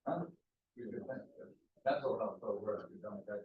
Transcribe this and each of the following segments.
Huh? That's all help over. You don't get.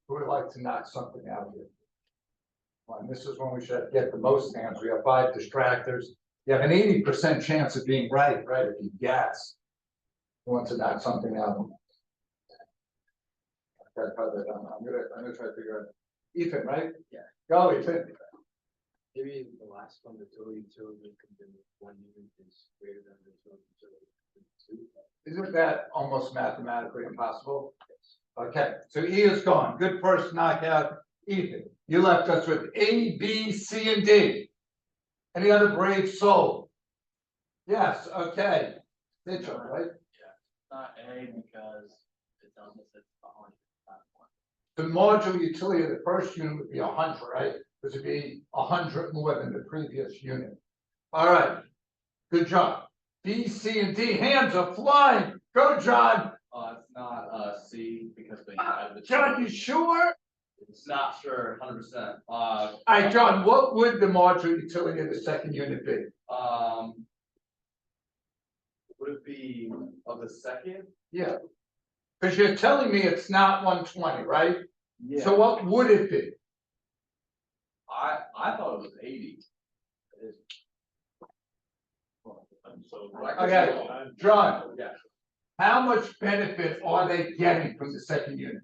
Who would like to knock something out here? Well, this is when we should get the most hands. We have 5 distractors. You have an 80% chance of being right, if you guess. Who wants to knock something out? Okay, I'm gonna try to figure out. Ethan, right? Yeah. Go, Ethan. Maybe the last one, the total utility combined 1 unit is greater than the total utility 2. Isn't that almost mathematically impossible? Okay, so E is gone. Good first knockout. Ethan, you left us with A, B, C, and D. Any other brave soul? Yes, okay. Mitchell, right? Yeah, not A because it tells us it's 100, not 1. The marginal utility of the first unit would be 100, right? This would be 100 more than the previous unit. All right, good job. B, C, and D, hands are flying. Go, John. It's not C because they had the. John, you sure? It's not sure, 100%. All right, John, what would the marginal utility of the second unit be? Would it be of the second? Yeah. Because you're telling me it's not 120, right? Yeah. So what would it be? I thought it was 80. It is. So. Okay, John, Yeah. how much benefit are they getting from the second unit?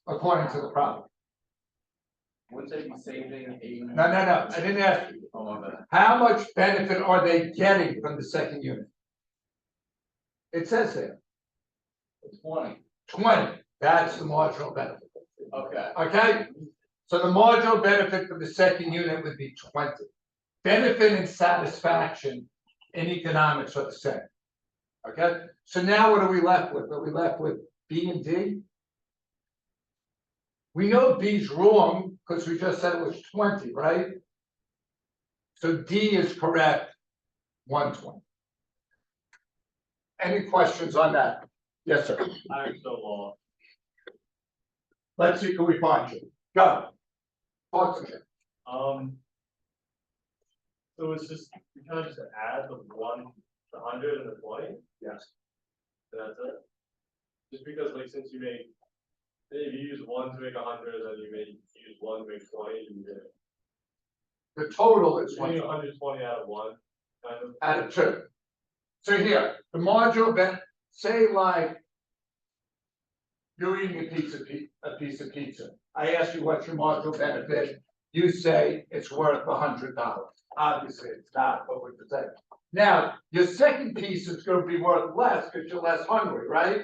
According to the problem. Wouldn't they be saving 80? No, I didn't ask you. Oh, my bad. How much benefit are they getting from the second unit? It says there, 20. 20, that's the marginal benefit, Okay. okay? So the marginal benefit for the second unit would be 20. Benefit and satisfaction in economics are the same, okay? So now what are we left with? Are we left with B and D? We know B's wrong because we just said it was 20, right? So D is correct, 120. Any questions on that? Yes, sir. I'm so lost. Let's see, can we find you? Go. Talk to me. So it's just, you kind of just add the 100 and the 20? Yes. That's it? Just because, like, since you made, if you use 1 to make 100, then you use 1 to make 20, you get The total is 120 out of 1, kind of. out of 2. So here, the marginal benefit, say like you're eating a piece of pizza. I ask you what's your marginal benefit. You say it's worth $100. Obviously, it's not, but we're saying. Now, your second piece is going to be worth less because you're less hungry, right?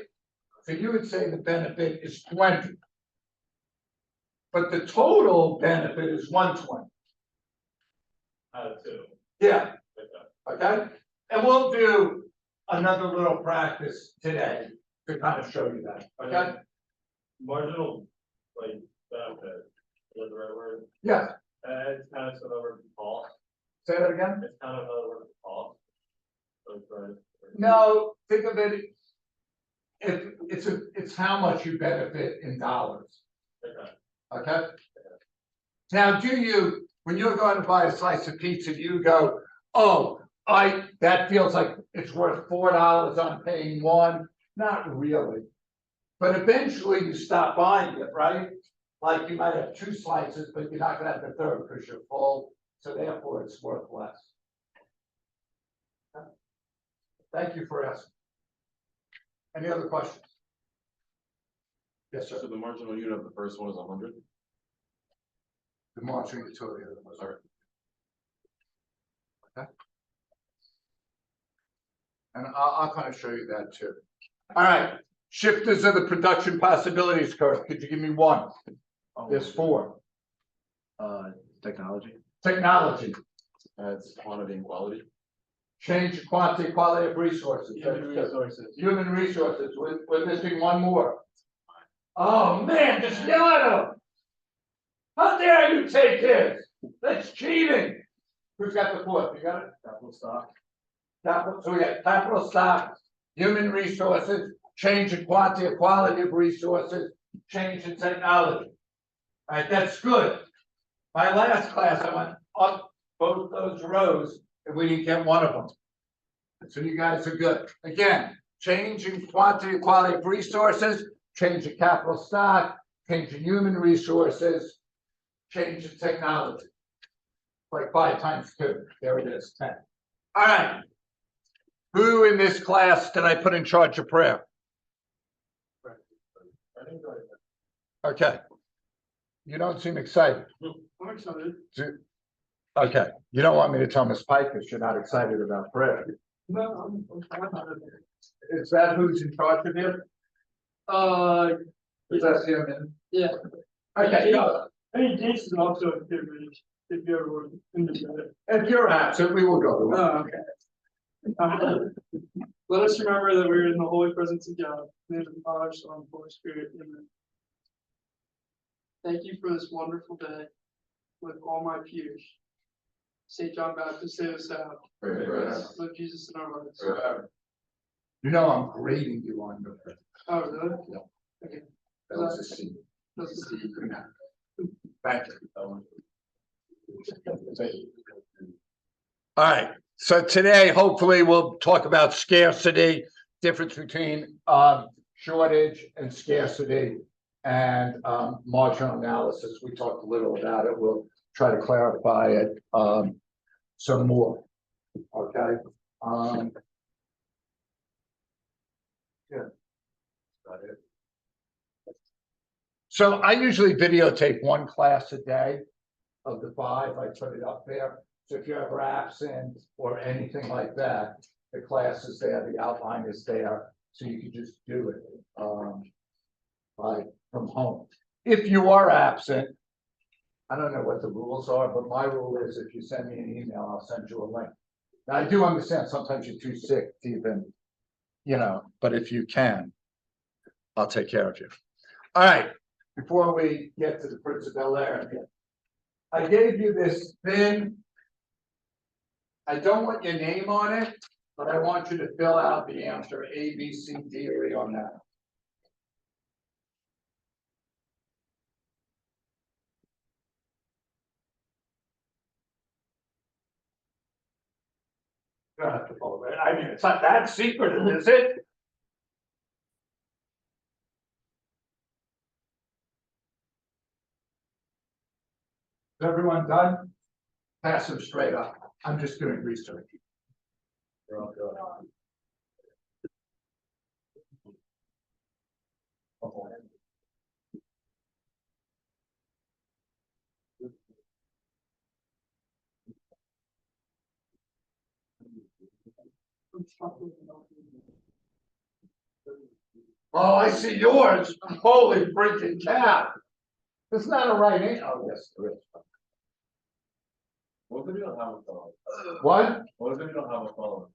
So you would say the benefit is 20. But the total benefit is 120. Out of 2. Yeah. Okay. Okay, and we'll do another little practice today to kind of show you that, okay? Marginal, like, benefit, is that the right word? Yeah, It's kind of another word for cost. say that again? It's kind of another word for cost. Like, right. No, think of it, it's how much you benefit in dollars, Okay. okay? Now, when you're going to buy a slice of pizza, do you go, oh, that feels like it's worth $4 on paying one, not really. But eventually you stop buying it, right? Like you might have 2 slices, but you're not gonna have the third because you're full, so therefore it's worth less. Thank you for asking. Any other questions? Yes, sir. So the marginal unit of the first one is 100? The marginal utility of the most. Alright. Okay. And I'll kind of show you that too. All right, shifters of the production possibilities curve. Could you give me one? There's 4. Technology. Technology, Adds quantity and quality. change quantity, quality of resources. Human resources. Human resources, we're missing one more. Oh, man, just yell at him. How dare you take his? That's cheating. Who's got the 4th? You got it? Capital stock. Capital, so we got capital stock, human resources, change in quantity or quality of resources, change in technology. All right, that's good. My last class, I went up both those rows and we didn't get one of them. So you guys are good. Again, change in quantity or quality of resources, change in capital stock, change in human resources, change in technology. Like 5 times 2, there it is, 10. All right. Who in this class did I put in charge of prayer? Okay. You don't seem excited. I'm excited. Okay, you don't want me to tell Miss Pike that you're not excited about prayer. No, I'm Is that who's in charge of you? Is that him? yeah. Okay, go. I mean, Jason's also a good reach, if you ever were interested. If you're absent, we will go. Oh, okay. Let us remember that we're in the holy presence of God, in the name of the Father, Son, and Holy Spirit. Amen. Thank you for this wonderful day with all my peers. St. John Baptist, save us out. Lord Jesus in our lives. You know I'm grading you on your prayer. Oh, really? Yeah. Okay. That was a C. That's the secret. Thank you. All right, so today, hopefully, we'll talk about scarcity, difference between shortage and scarcity, and marginal analysis. We talked a little about it. We'll try to clarify it some more. Okay. Yeah. That's it. So I usually videotape 1 class a day of the 5. I put it up there. So if you're ever absent or anything like that, the class is there, the outline is there, so you can just do it from home. If you are absent, I don't know what the rules are, but my rule is if you send me an email, I'll send you a link. Now, I do understand sometimes you're too sick to even, but if you can, I'll take care of you. All right, before we get to the Prince of Bel-Air, I gave you this thin. I don't want your name on it, but I want you to fill out the answer A, B, C, D, or E on that. You don't have to follow it. I mean, it's not that secret, is it? Is everyone done? Pass them straight up. I'm just doing research. They're all good. Oh, I see yours. Holy freaking cow. It's not a right answer. Oh, yes, there is. What if you don't have a phone? What? What if you don't have a phone?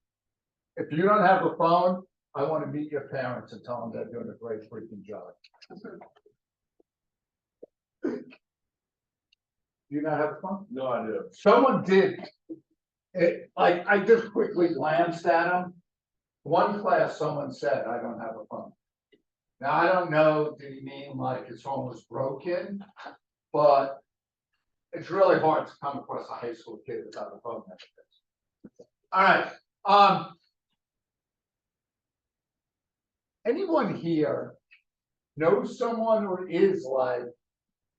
If you don't have a phone, I want to meet your parents and tell them they're doing a great freaking job. Do you not have a phone? No, I do. Someone did. It, like, I just quickly glanced at them. One class, someone said, I don't have a phone. Now, I don't know, do you mean like his phone was broken? But it's really hard to come across a high school kid without a phone nowadays. All right, anyone here knows someone or is like,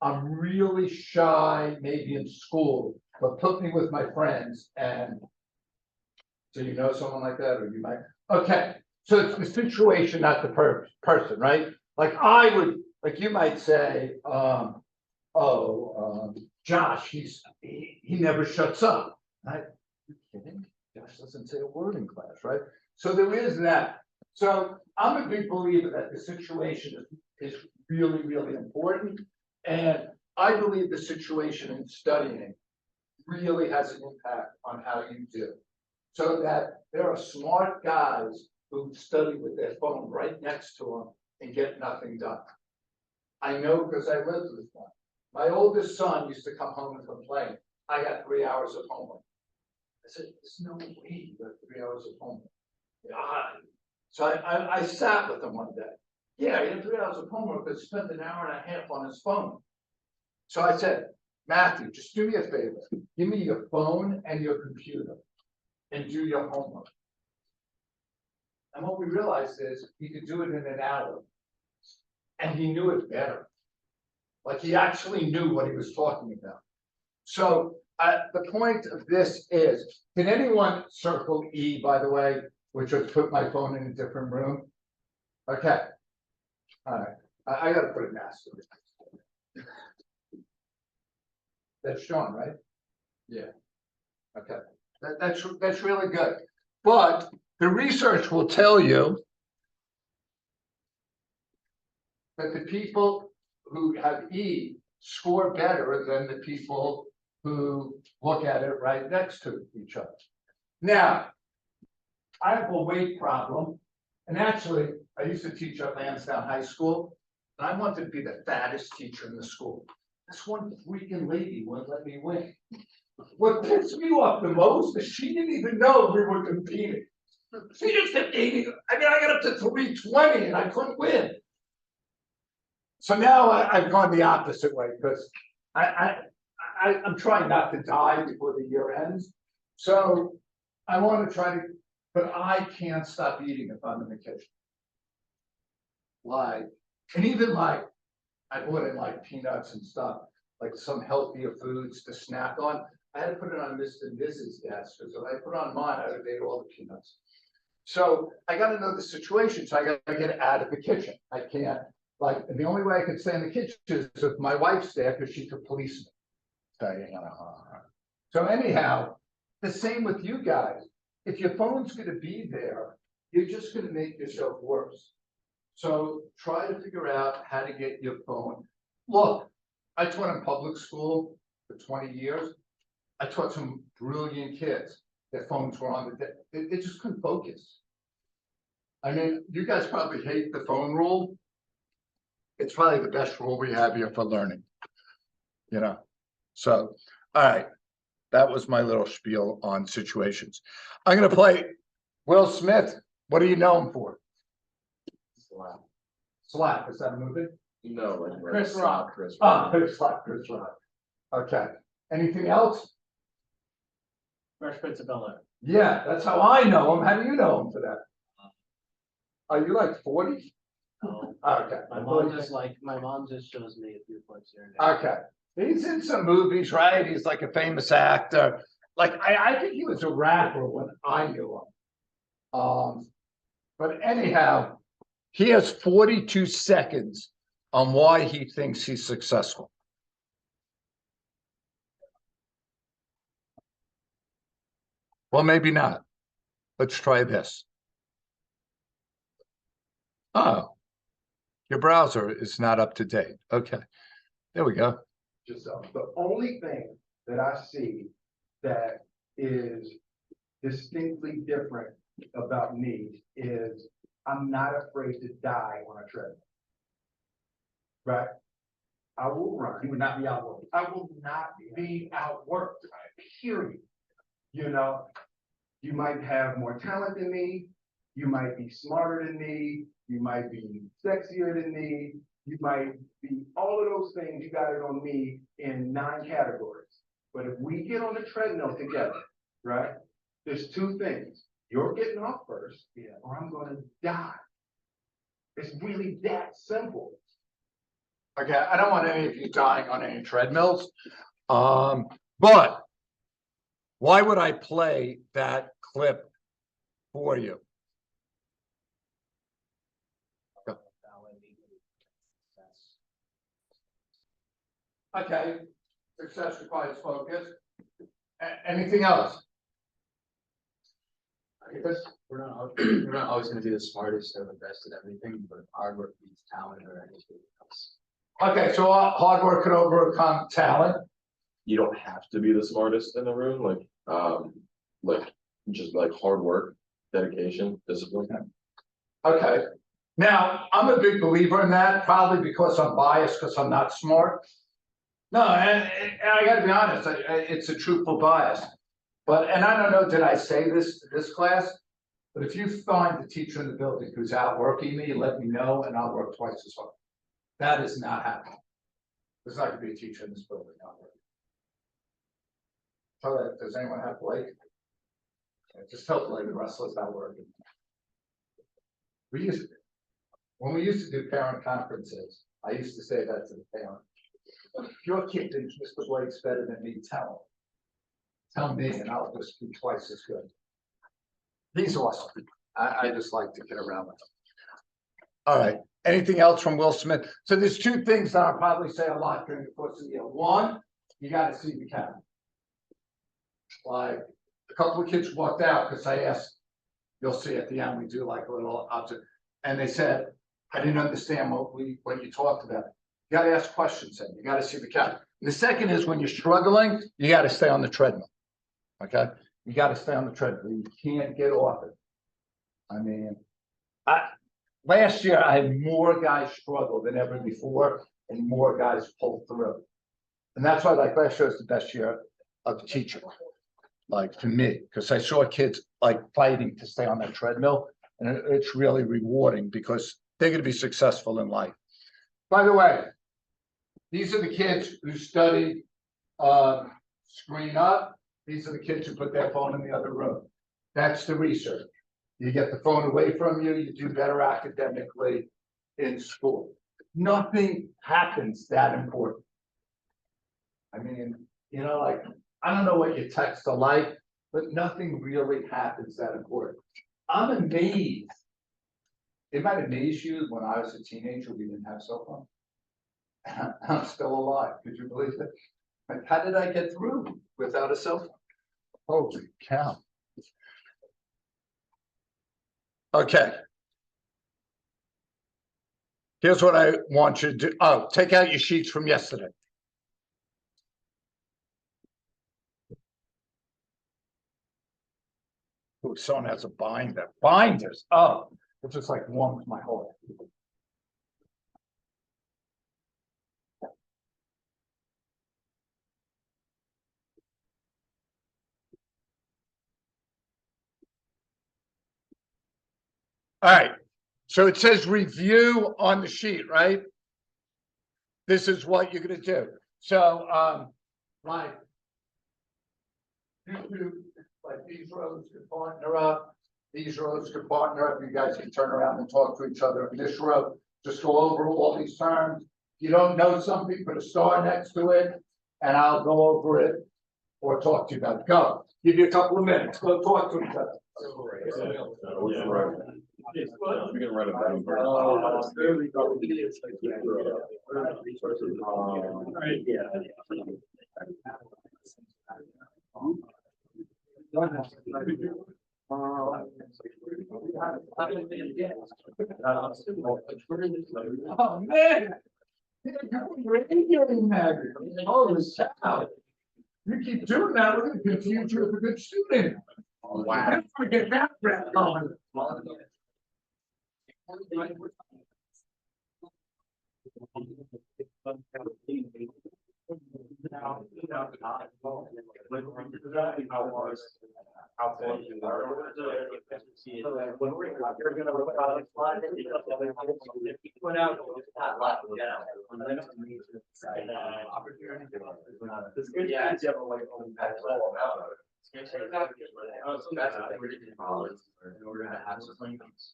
I'm really shy, maybe in school, but put me with my friends and. So you know someone like that, or you might, okay, so it's the situation, not the person, right? Like I would, like you might say, Josh, he never shuts up. Right? You kidding? Josh doesn't say a word in class, right? So there is that. So I'm a big believer that the situation is really, really important. And I believe the situation in studying really has an impact on how you do. So that there are smart guys who study with their phone right next to them and get nothing done. I know because I lived with one. My oldest son used to come home and complain, I got 3 hours of homework. I said, there's no way you got 3 hours of homework. God. So I sat with him one day. Yeah, he had 3 hours of homework, but spent an hour and a half on his phone. So I said, Matthew, just do me a favor. Give me your phone and your computer and do your homework. And what we realized is he could do it in an hour. And he knew it better. Like he actually knew what he was talking about. So the point of this is, can anyone circle E, by the way, which would put my phone in a different room? Okay. All right. I gotta put a mask on. That's Sean, right? Yeah. Okay. That's really good. But the research will tell you that the people who have E score better than the people who look at it right next to each other. Now, I have a weight problem, and actually, I used to teach at Lansdowne High School, and I wanted to be the fattest teacher in the school. This one freaking lady wouldn't let me win. What pissed me off the most is she didn't even know we were competing. She just kept eating. I mean, I got up to 320 and I couldn't win. So now I've gone the opposite way because I'm trying not to die before the year ends. So I want to try to, but I can't stop eating if I'm in the kitchen. Like, and even like, I bought in like peanuts and stuff, like some healthier foods to snack on. I had to put it on Mr. and Mrs. desk because if I put it on mine, I would have ate all the peanuts. So I got to know the situation. So I got to get out of the kitchen. I can't, like, the only way I could stay in the kitchen is if my wife's there because she could police me. So anyhow, the same with you guys. If your phone's going to be there, you're just going to make yourself worse. So try to figure out how to get your phone. Look, I taught in public school for 20 years. I taught some brilliant kids. Their phones were on the, they just couldn't focus. I mean, you guys probably hate the phone rule. It's probably the best rule we have here for learning. You know, so, all right. That was my little spiel on situations. I'm going to play Will Smith. What do you know him for? Slap. Slap, is that a movie? No, like Chris Rock. Chris Ah, Rock. Slap, Chris Rock. Okay. Anything else? Fresh Prince of Bel-Air. Yeah, that's how I know him. How do you know him for that? Are you like 40? No, Okay. my mom just shows me a few clips here and there. Okay. He's in some movies, right? He's like a famous actor. Like, I think he was a rapper when I knew him. But anyhow, he has 42 seconds on why he thinks he's successful. Well, maybe not. Let's try this. Oh, your browser is not up to date. Okay, there we go. Yourself. The only thing that I see that is distinctly different about me is I'm not afraid to die on a treadmill. Right? I will run. You would not be outworked. I will not be outworked, period. You know, you might have more talent than me, you might be smarter than me, you might be sexier than me, you might be all of those things. You got it on me in 9 categories. But if we get on the treadmill together, right, there's two things. You're getting off first, or I'm gonna die. It's really that simple. Okay, I don't want any of you dying on any treadmills. But why would I play that clip for you? Okay, success requires focus. Anything else? Because We're not always gonna be the smartest or the best at everything, but hard work beats talent or anything else. okay, so hard work can overcome talent. You don't have to be the smartest in the room, like just like hard work, dedication, discipline. Okay, now I'm a big believer in that, probably because I'm biased, because I'm not smart. No, and I gotta be honest, it's a truthful bias. But, and I don't know, did I say this to this class? But if you find the teacher in the building who's outworking me, let me know and I'll work twice as hard. That is not happening. There's not gonna be a teacher in this building outworking. So, does anyone have Blake? Just tell Blake Russell's not working. When we used to do parent conferences, I used to say that to the parent. If your kid thinks Mr. Blake's better than me, tell me and I'll just be twice as good. He's awesome. I just like to get around with him. All right, anything else from Will Smith? So there's two things that I'll probably say a lot during the course of the year. One, you gotta see the camera. Like, a couple of kids walked out because I asked, you'll see at the end, we do like a little object. And they said, I didn't understand what you talked about. You gotta ask questions and you gotta see the camera. The second is when you're struggling, you gotta stay on the treadmill. Okay, you gotta stay on the treadmill. You can't get off it. I mean, last year I had more guys struggle than ever before and more guys pull through. And that's why like last year was the best year of teaching. Like for me, because I saw kids like fighting to stay on that treadmill, and it's really rewarding because they're gonna be successful in life. By the way, these are the kids who study screen up. These are the kids who put their phone in the other room. That's the research. You get the phone away from you, you do better academically in school. Nothing happens that important. I mean, you know, like, I don't know what your texts are like, but nothing really happens that important. I'm amazed. It might amaze you when I was a teenager, we didn't have cell phone. I'm still alive. Could you believe it? Like, how did I get through without a cell phone? Holy cow. Okay. Here's what I want you to do. Oh, take out your sheets from yesterday. Oh, someone has a binder. Binders. Oh, it just like warms my heart. All right, so it says review on the sheet, right? This is what you're gonna do. So, like, like these rows could partner up, these rows could partner up. You guys can turn around and talk to each other. In this row, just go over all these terms. You don't know something, put a star next to it, and I'll go over it or talk to you about it. Go. Give you a couple of minutes. Go talk to each other. We can write it down. Oh, man. Holy cow. You keep doing that, we're gonna confuse you with a good student. Wow. Get that breath going. That's what they were doing in college, in order to have some things.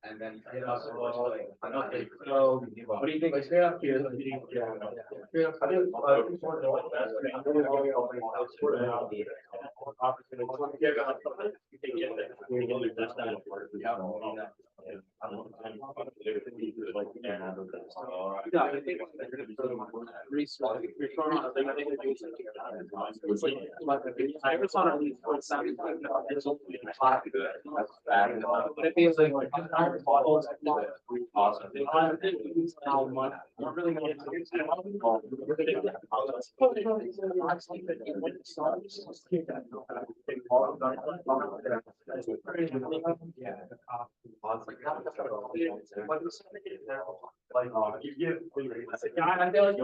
And then. Okay, so, what do you think? Straight up here. But it feels like. Awesome. How much, we're really gonna get to this. You give. I feel like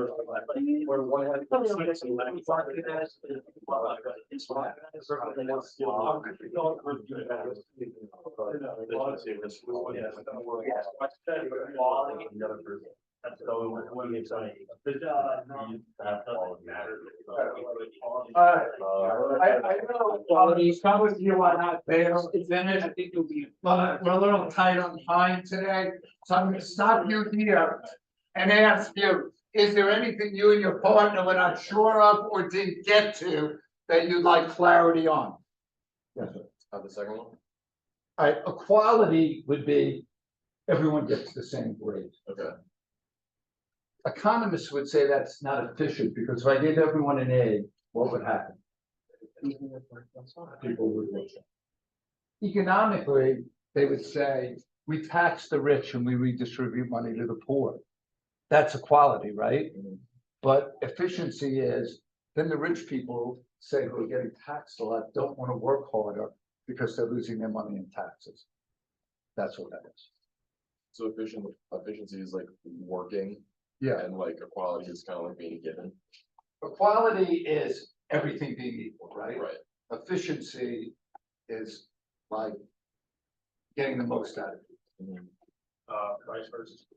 we're one. That's so when it's like. I know quality, some of you are not there, it's finished, I think you'll be, but we're a little tight on time today. So I'm gonna stop you here and ask you, is there anything you and your partner were not sure of or didn't get to that you'd like clarity on? Yes, sir. The second one? Alright, equality would be everyone gets the same grade. Okay. Economists would say that's not efficient, because if I gave everyone an A, what would happen? People would lose. Economically, they would say, we tax the rich and we redistribute money to the poor. That's equality, right? But efficiency is, then the rich people say who are getting taxed a lot don't want to work harder because they're losing their money in taxes. That's what that is. So efficiency is like working. Yeah. And like equality is kind of like being given. Equality is everything being equal, right? Right. Efficiency is like getting the most out of it. Price versus.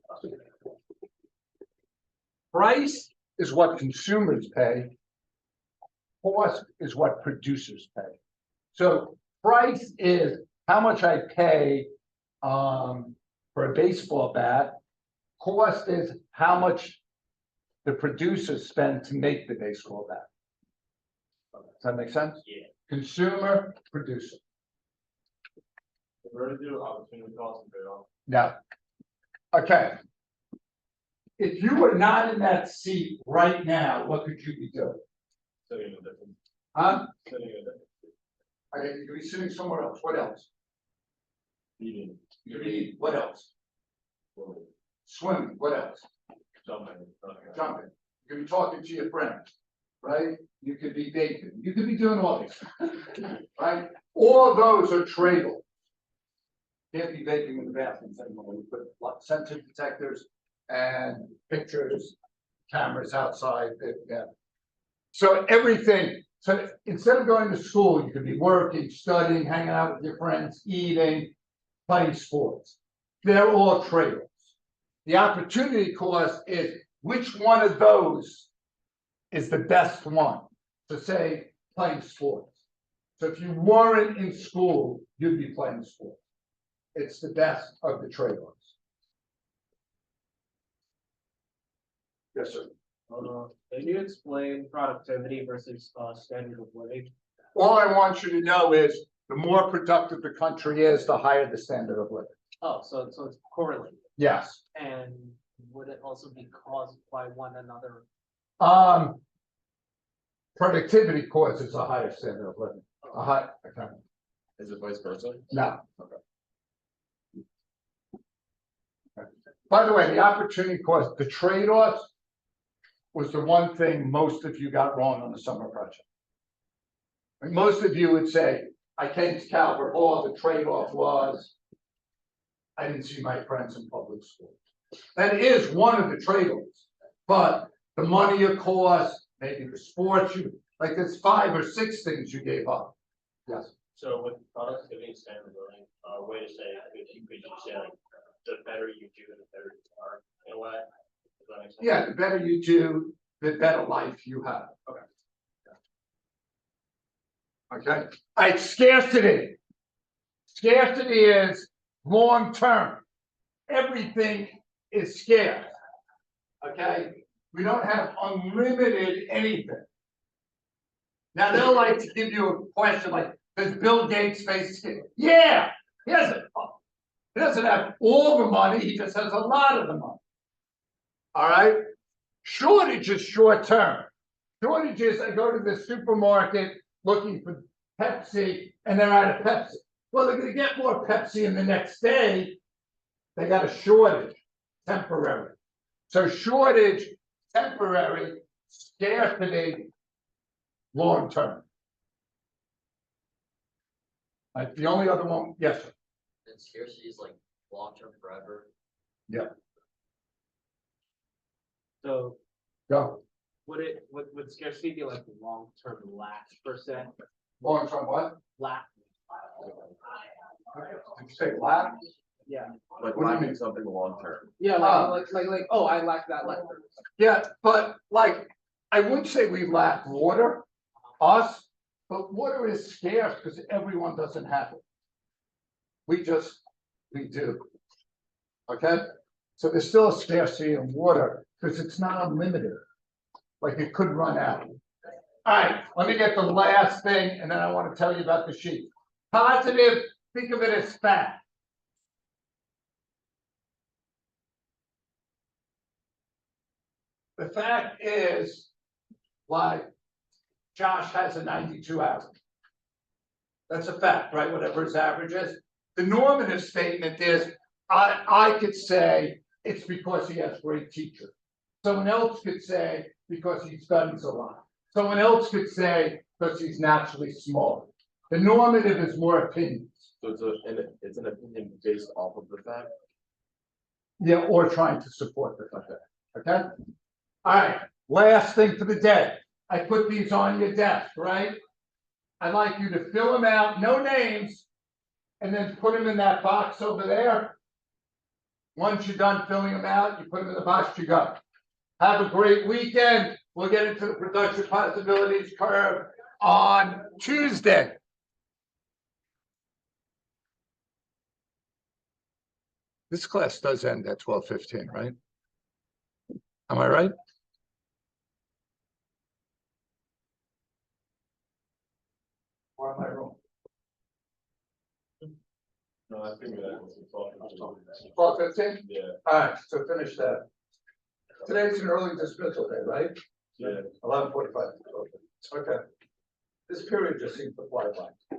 Price is what consumers pay. Cost is what producers pay. So price is how much I pay for a baseball bat. Cost is how much the producers spend to make the baseball bat. Does that make sense? Yeah. Consumer, producer. We're gonna do opportunity cost and trade-off. Now, okay. If you were not in that seat right now, what could you be doing? Sitting in a different. Huh? Sitting in a different. Okay, you could be sitting somewhere else. What else? Eating. You could eat. What else? Swimming. What else? Jumping. Jumping. You could be talking to your friends, right? You could be baking. You could be doing all this, right? All those are trade-offs. Can't be baking in the bathrooms anymore. We put sensor detectors and pictures, cameras outside. Yeah. So everything. So instead of going to school, you could be working, studying, hanging out with your friends, eating, playing sports. They're all trade-offs. The opportunity cost is which one of those is the best one. So say playing sports. So if you weren't in school, you'd be playing sports. It's the best of the trade-offs. Yes, sir. Can you explain productivity versus standard of living? All I want you to know is the more productive the country is, the higher the standard of living. Oh, so it's correlated, Yes. and would it also be caused by one another? Productivity causes a higher standard of living. A high, okay. Is it vice versa? No. By the way, the opportunity cost, the trade-offs was the one thing most of you got wrong on the summer project. And most of you would say, I came to Calvert Hall, the trade-off was I didn't see my friends in public school. That is one of the trade-offs, but the money it costs, maybe the sports, you like there's 5 or 6 things you gave up. Yes. So with productivity and standard of living, way to say, if you could just say like, the better you do, the better you are, in a way. Does that make sense? Yeah, the better you do, the better life you have. Okay. Okay, alright, scarcity. Scarcity is long term. Everything is scarce. Okay, we don't have unlimited anything. Now, they'll like to give you a question like, does Bill Gates face scarcity? Yeah, he doesn't have all the money, he just has a lot of the money. All right, shortage is short term. Shortages, I go to the supermarket looking for Pepsi and they're out of Pepsi. Well, they're gonna get more Pepsi in the next day. They got a shortage, temporary. So shortage, temporary, scarcity, long term. The only other one, yes, sir. And scarcity is like long term forever. So Go. would scarcity be like long-term lack per se? Long term what? Lack. Did you say lack? Yeah. Like What do you lacking mean? something long term. Yeah, Ah. like, oh, I lack that lack. Yeah, but like, I would say we lack water, us, but water is scarce because everyone doesn't have it. We do. Okay, so there's still a scarcity of water because it's not unlimited. Like it could run out. All right, let me get the last thing and then I want to tell you about the sheet. Positive, think of it as fact. The fact is, like, Josh has a 92 average. That's a fact, right? Whatever his average is. The normative statement is, I could say it's because he has great teachers. Someone else could say because he studies a lot. Someone else could say because he's naturally smart. The normative is more opinions. So it's an opinion based off of the fact. Yeah, or trying to support the fact. Okay? All right, last thing for the day. I put these on your desk, right? I'd like you to fill them out, no names, and then put them in that box over there. Once you're done filling them out, you put them in the box, you go. Have a great weekend. We'll get into the production possibilities curve on Tuesday. This class does end at 12:15, right? Am I right? Or am I wrong? No, I think that's. 12:15? Yeah, All right, so finish that. Today's an early dismissal day, right? yeah. 11:45. Okay. This period just seems to fly by.